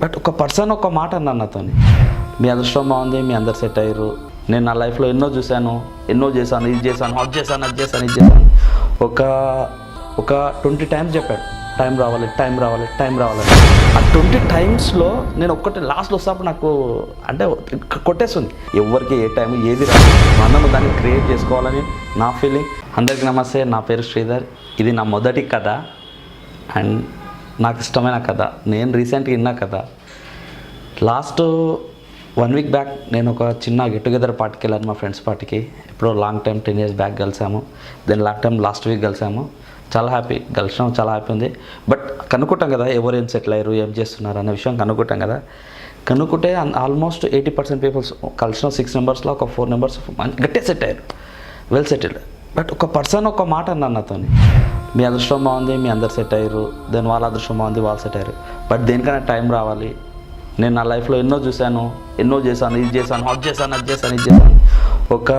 But ఒక person ఒక మాట అన్నాను నాతోని, మీ అదృష్టం బాగుంది, మీ అందరు సెట్ అయ్యారు, నేను నా లైఫ్లో ఎన్నో చూశాను, ఎన్నో చేశాను, ఇది చేశాను, అది చేశాను, అది చేశాను, ఇది చేశాను. ఒక 20 టైమ్స్ చెప్పాడు టైం రావాలి, టైం రావాలి, టైం రావాలి. ఆ 20 టైమ్స్లో నేను ఒక్కటి లాస్ట్లో వస్తాప్పుడు నాకు అంటే కొట్టేస్తుంది, ఎవరికి ఏ టైం ఏది రాదు, మనం దాన్ని క్రియేట్ చేసుకోవాలని నా ఫీలింగ్. అందరికీ నమస్తే, నా పేరు శ్రీధర్. ఇది నా మొదటి కథ అండ్ నాకు ఇష్టమైన కథ. నేను రీసెంట్గా విన్న కథ. లాస్ట్ 1 వీక్ బ్యాక్ నేను ఒక చిన్న గెట్ టుగెదర్ పార్టీకి వెళ్ళాను, మా ఫ్రెండ్స్ పార్టీకి. ఎప్పుడో లాంగ్ టైం 10 years బ్యాక్ కలిసాము. దెన్ లాస్ట్ వీక్ కలిసాము. చాలా హ్యాపీ, కలిసాం, చాలా హ్యాపీ ఉంది. బట్ కనుక్కుంటాం కదా ఎవరు ఏం సెటిల్ అయ్యారు, ఏం చేస్తున్నారు అనే విషయం కనుక్కుంటాం కదా. కనుక్కుంటే ఆల్మోస్ట్ 80% పీపుల్స్ కలిసిన 6 members ఒక 4 members గట్టిగా సెట్ అయ్యారు, వెల్ సెటిల్డ్. బట్ ఒక పర్సన్ ఒక మాట అన్నాను నాతోని, మీ అదృష్టం బాగుంది, మీ అందరు సెట్ అయ్యారు, దెన్ వాళ్ళ అదృష్టం బాగుంది, వాళ్ళు సెట్ అయ్యారు, బట్ దేనికైనా టైం రావాలి. నేను నా లైఫ్లో ఎన్నో చూశాను, ఎన్నో చేశాను, ఇది చేశాను, అది చేశాను, అది చేశాను, ఇది చేశాను. ఒక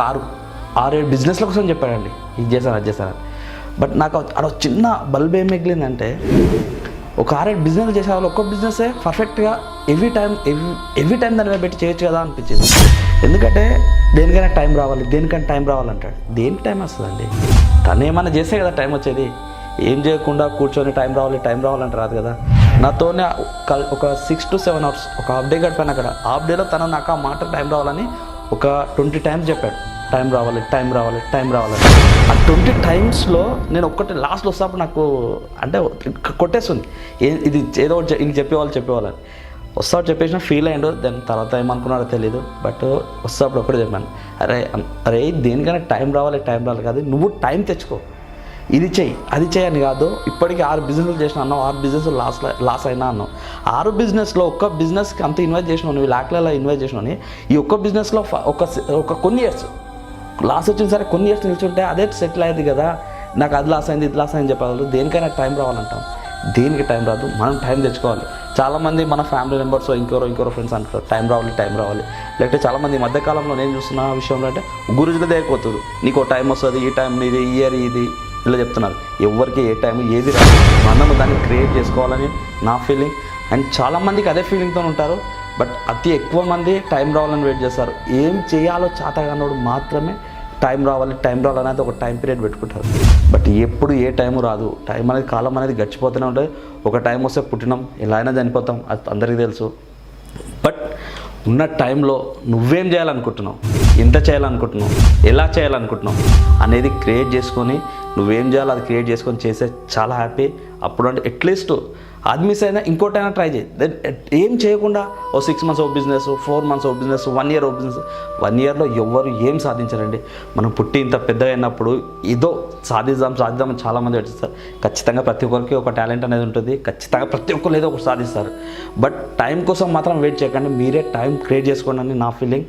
6-7 బిజినెస్ల కోసం చెప్పాడండి, ఇది చేశాను, అది చేశాను. బట్ నాకు అక్కడ చిన్న బల్బ్ ఏం మిగిలిందంటే, ఒక 6-7 బిజినెస్ చేసే వాళ్ళు ఒక్క బిజినెసే పర్ఫెక్ట్గా ఎవ్రీ టైం దాని మీద పెట్టి చేయొచ్చు కదా అనిపించింది. ఎందుకంటే దేనికైనా టైం రావాలి, దేనికైనా టైం రావాలంటాడు. దేనికి టైం వస్తుందండి? తను ఏమైనా చేస్తే కదా టైం వచ్చేది. ఏం చేయకుండా కూర్చొని టైం రావాలంటే రాదు కదా. నాతోనే ఒక 6 to 7 hours ఒక హాఫ్ డే గడిపాను అక్కడ. హాఫ్ డేలో తను నాకు ఆ మాట టైం రావాలని ఒక 20 times చెప్పాడు, టైం రావాలి, టైం రావాలి, టైం రావాలని. ఆ 20 timesలో నేను ఒక్కటి లాస్ట్లో వస్తాప్పుడు నాకు అంటే కొట్టేస్తుంది, ఇది ఏదో ఇంక చెప్పేవాళ్ళని. వస్తాడు చెప్పేసిన ఫీల్ అయ్యాడు. దెన్ తర్వాత ఏమనుకున్నాడో తెలీదు. బట్ వస్తాప్పుడు ఒక్కటే చెప్పాను, అరే దేనికైనా టైం రావాలి కాదు, నువ్వు టైం తెచ్చుకో, ఇది చెయ్యి, అది చేయని కాదు. ఇప్పటికీ 6 బిజినెస్లు చేసిన అన్నావు, 6 బిజినెస్లు లాస్ అయినా అన్నావు. 6 బిజినెస్లో ఒక్క బిజినెస్కి అంత ఇన్వెస్ట్ చేసినావు, నువ్వు లాక్లలో ఇన్వెస్ట్ చేసినావు. ఈ ఒక్క బిజినెస్లో ఒక కొన్ని ఇయర్స్ లాస్ వచ్చిన సరే, కొన్ని ఇయర్స్ నిల్చుంటే అదే సెటిల్ అయ్యేది కదా. నాకు అది లాస్ అయింది, ఇది లాస్ అయింది చెప్పాలి. దేనికైనా టైం రావాలంటాం, దేనికి టైం రాదు, మనం టైం తెచ్చుకోవాలి. చాలామంది మన ఫ్యామిలీ మెంబర్స్ ఇంకోరో ఫ్రెండ్స్ అంటారు టైం రావాలి. లేకపోతే చాలామంది ఈ మధ్యకాలంలో నేను చూస్తున్న విషయంలో అంటే గురుజుల దగ్గర నీకు టైం వస్తుంది, ఈ టైం ఇది, ఈ ఇయర్ ఇది, ఇలా చెప్తున్నారు. ఎవరికి ఏ టైం ఏది రాదు, మనం దాన్ని క్రియేట్ చేసుకోవాలని నా ఫీలింగ్. అండ్ చాలామందికి అదే ఫీలింగ్తో ఉంటారు. బట్ అతి ఎక్కువ మంది టైం రావాలని వెయిట్ చేస్తారు. ఏం చేయాలో చేతగానోడు మాత్రమే టైం రావాలి అనేది ఒక టైం పీరియడ్ పెట్టుకుంటారు. బట్ ఎప్పుడు ఏ టైం రాదు. టైం అనేది, కాలం అనేది గడిచిపోతూనే ఉంటుంది. ఒక టైం వస్తే పుట్టినాం, ఎలా అయినా చనిపోతాం, అది అందరికీ తెలుసు. బట్ ఉన్న టైంలో నువ్వేం చేయాలనుకుంటున్నావు, ఎంత చేయాలనుకుంటున్నావు, ఎలా చేయాలనుకుంటున్నావు అనేది క్రియేట్ చేసుకొని, నువ్వేం చేయాలో అది క్రియేట్ చేసుకొని చేసే చాలా హ్యాపీ. అప్పుడు అంటే అట్లీస్ట్ అది మిస్ అయినా ఇంకోటైనా ట్రై చేయి. దెన్ ఏం చేయకుండా 6 months ఒక బిజినెస్, 4 months ఒక బిజినెస్, 1 year ఒక బిజినెస్. 1 yearలో ఎవరు ఏం సాధించారండి? మనం పుట్టి ఇంత పెద్దగా అయినప్పుడు ఏదో సాధిద్దామని చాలామంది వచ్చేస్తారు. ఖచ్చితంగా ప్రతి ఒక్కరికి ఒక టాలెంట్ అనేది ఉంటుంది. ఖచ్చితంగా ప్రతి ఒక్కరు ఏదో ఒకటి సాధిస్తారు. బట్ టైం కోసం మాత్రం వెయిట్ చేయకండి, మీరే టైం క్రియేట్ చేసుకోండి అని నా ఫీలింగ్.